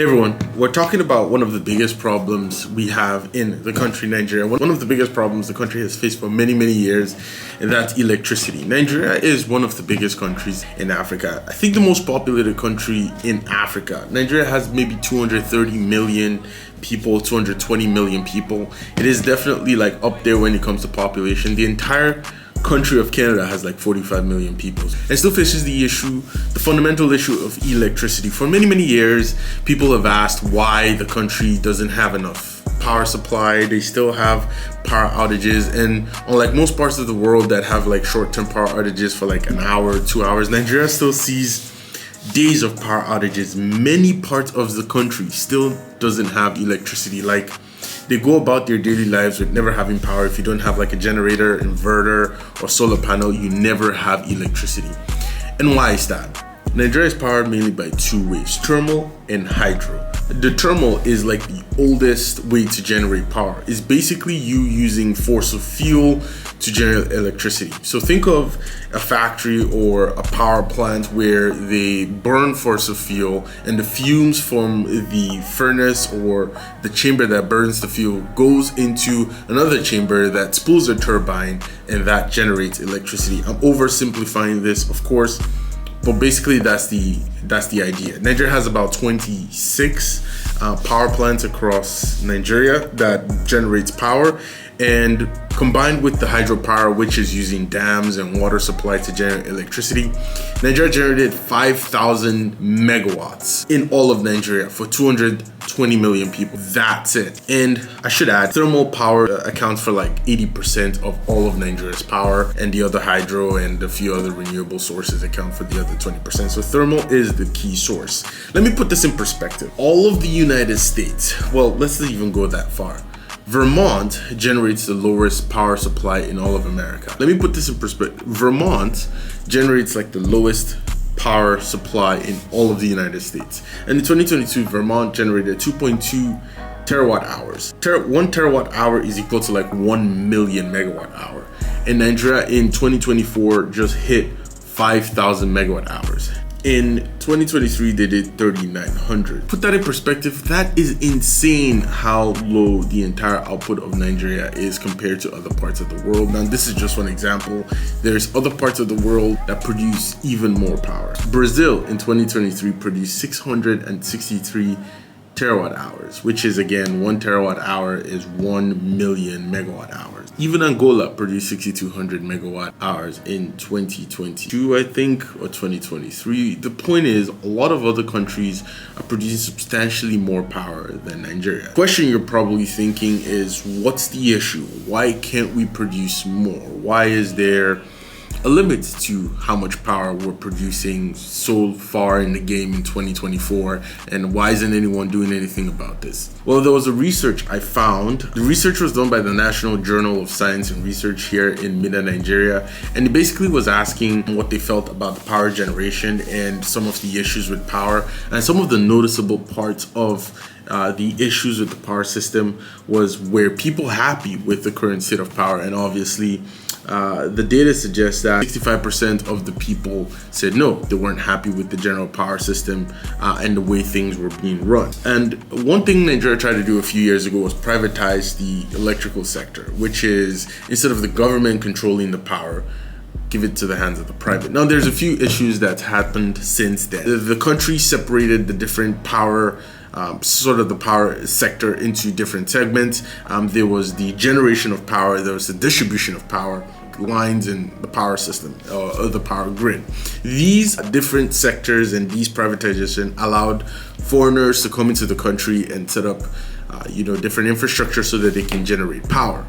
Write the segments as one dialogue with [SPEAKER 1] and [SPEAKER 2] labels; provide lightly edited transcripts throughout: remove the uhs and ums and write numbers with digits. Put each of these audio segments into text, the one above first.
[SPEAKER 1] Hey everyone, we're talking about one of the biggest problems we have in the country, Nigeria. One of the biggest problems the country has faced for many, many years, and that's electricity. Nigeria is one of the biggest countries in Africa. I think the most populated country in Africa. Nigeria has maybe 230 million people, 220 million people. It is definitely like up there when it comes to population. The entire country of Canada has like 45 million people and still faces the fundamental issue of electricity. For many, many years, people have asked why the country doesn't have enough power supply. They still have power outages, and unlike most parts of the world that have like short-term power outages for like an hour, 2 hours, Nigeria still sees days of power outages. Many parts of the country still doesn't have electricity. Like, they go about their daily lives with never having power. If you don't have like a generator, inverter, or solar panel, you never have electricity. And why is that? Nigeria is powered mainly by two ways, thermal and hydro. The thermal is like the oldest way to generate power. It's basically you using fossil fuel to generate electricity. So think of a factory or a power plant where they burn fossil fuel, and the fumes from the furnace or the chamber that burns the fuel goes into another chamber that spools a turbine, and that generates electricity. I'm oversimplifying this, of course, but basically that's the idea. Nigeria has about 26 power plants across Nigeria that generates power, and combined with the hydropower, which is using dams and water supply to generate electricity, Nigeria generated 5,000 megawatts in all of Nigeria for 220 million people. That's it. And I should add, thermal power accounts for like 80% of all of Nigeria's power, and the other hydro and a few other renewable sources account for the other 20%. So thermal is the key source. Let me put this in perspective. All of the United States, well, let's not even go that far. Vermont generates the lowest power supply in all of America. Let me put this in perspective. Vermont generates like the lowest power supply in all of the United States. And in 2022, Vermont generated 2.2 terawatt hours. 1 terawatt hour is equal to like 1 million megawatt hour. And Nigeria in 2024 just hit 5,000 megawatt hours. In 2023, they did 3,900. Put that in perspective, that is insane how low the entire output of Nigeria is compared to other parts of the world. Now, this is just one example. There's other parts of the world that produce even more power. Brazil in 2023 produced 663 terawatt hours, which is again 1 terawatt hour is 1 million megawatt hours. Even Angola produced 6,200 megawatt hours in 2022, I think, or 2023. The point is, a lot of other countries are producing substantially more power than Nigeria. The question you're probably thinking is, what's the issue? Why can't we produce more? Why is there a limit to how much power we're producing so far in the game in 2024, and why isn't anyone doing anything about this? Well, there was a research I found. The research was done by the National Journal of Science and Research here in Mina, Nigeria, and it basically was asking what they felt about the power generation and some of the issues with power, and some of the noticeable parts of the issues with the power system was where people happy with the current state of power. And obviously the data suggests that 65% of the people said no, they weren't happy with the general power system and the way things were being run. And one thing Nigeria tried to do a few years ago was privatize the electrical sector, which is, instead of the government controlling the power, give it to the hands of the private. Now, there's a few issues that's happened since then. The country separated the different power sort of the power sector into different segments. There was the generation of power, there was the distribution of power lines in the power system, or the power grid. These different sectors and these privatization allowed foreigners to come into the country and set up different infrastructure so that they can generate power.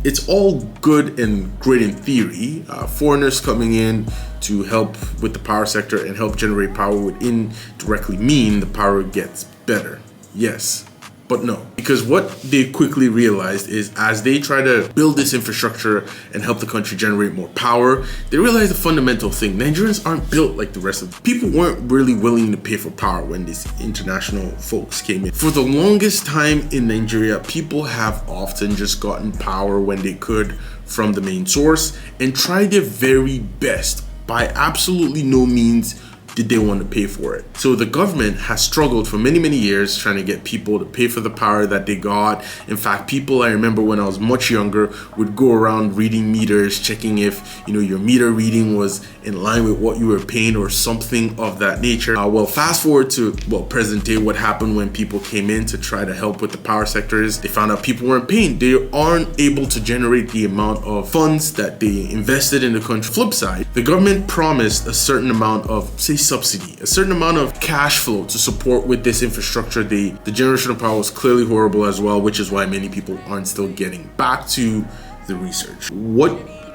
[SPEAKER 1] It's all good and great in theory. Foreigners coming in to help with the power sector and help generate power would indirectly mean the power gets better. Yes, but no. Because what they quickly realized is, as they try to build this infrastructure and help the country generate more power, they realized the fundamental thing. Nigerians aren't built like the rest of them. People weren't really willing to pay for power when these international folks came in. For the longest time in Nigeria, people have often just gotten power when they could from the main source and tried their very best, by absolutely no means did they want to pay for it? So the government has struggled for many years trying to get people to pay for the power that they got. In fact, people, I remember when I was much younger, would go around reading meters, checking if your meter reading was in line with what you were paying or something of that nature. Well, fast forward to present day, what happened when people came in to try to help with the power sector is they found out people weren't paying. They aren't able to generate the amount of funds that they invested in the country. Flip side, the government promised a certain amount of, say, subsidy, a certain amount of cash flow to support with this infrastructure. The generation of power was clearly horrible as well, which is why many people aren't still getting. Back to the research. What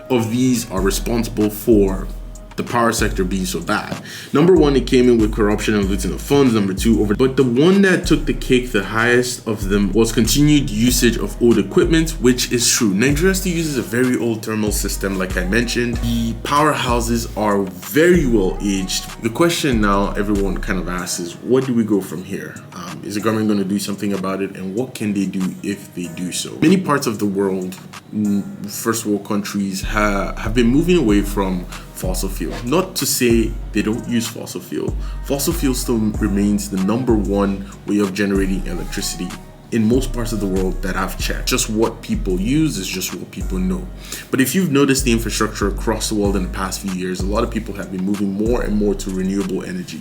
[SPEAKER 1] of these are responsible for the power sector being so bad? Number one, it came in with corruption and looting of funds. Number two, but the one that took the cake, the highest of them, was continued usage of old equipment, which is true. Nigeria still uses a very old thermal system, like I mentioned. The powerhouses are very well aged. The question now everyone kind of asks is, what do we go from here? Is the government going to do something about it, and what can they do if they do so? Many parts of the world, first world countries, have been moving away from fossil fuel. Not to say they don't use fossil fuel. Fossil fuel still remains the number one way of generating electricity in most parts of the world that I've checked. Just what people use is just what people know. But if you've noticed the infrastructure across the world in the past few years, a lot of people have been moving more and more to renewable energy.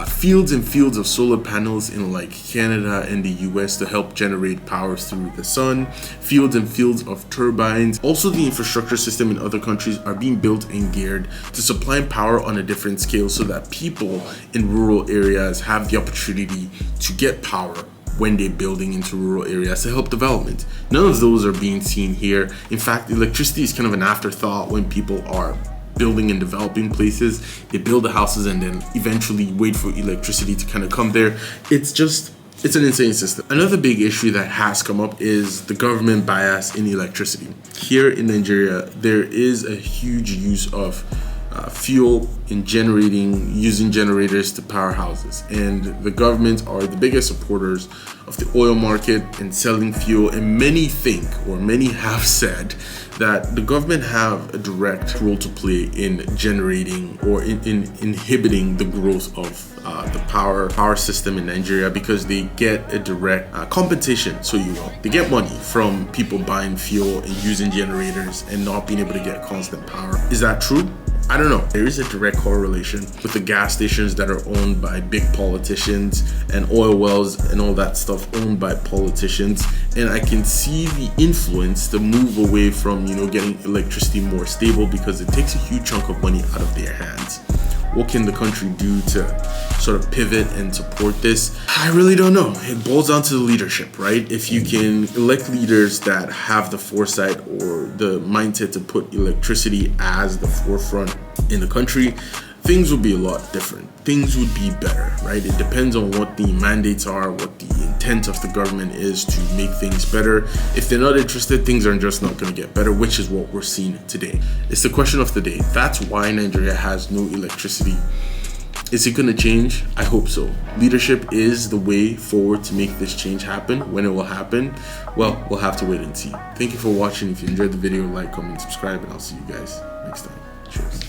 [SPEAKER 1] Fields and fields of solar panels in like Canada and the US to help generate power through the sun. Fields and fields of turbines. Also, the infrastructure system in other countries are being built and geared to supply power on a different scale so that people in rural areas have the opportunity to get power when they're building into rural areas to help development. None of those are being seen here. In fact, electricity is kind of an afterthought when people are building and developing places. They build the houses and then eventually wait for electricity to kind of come there. It's an insane system. Another big issue that has come up is the government bias in electricity. Here in Nigeria, there is a huge use of fuel in using generators to power houses, and the government are the biggest supporters of the oil market and selling fuel, and many have said that the government have a direct role to play in generating or in inhibiting the growth of the power system in Nigeria, because they get a direct compensation, so they get money from people buying fuel and using generators and not being able to get constant power. Is that true? I don't know. There is a direct correlation with the gas stations that are owned by big politicians and oil wells and all that stuff owned by politicians. And I can see the influence to move away from, getting electricity more stable, because it takes a huge chunk of money out of their hands. What can the country do to sort of pivot and support this? I really don't know. It boils down to the leadership, right? If you can elect leaders that have the foresight or the mindset to put electricity as the forefront in the country, things would be a lot different. Things would be better, right? It depends on what the mandates are, what the intent of the government is to make things better. If they're not interested, things are just not going to get better, which is what we're seeing today. It's the question of the day. That's why Nigeria has no electricity. Is it going to change? I hope so. Leadership is the way forward to make this change happen. When it will happen, well, we'll have to wait and see. Thank you for watching. If you enjoyed the video, like, comment, subscribe, and I'll see you guys next time. Cheers.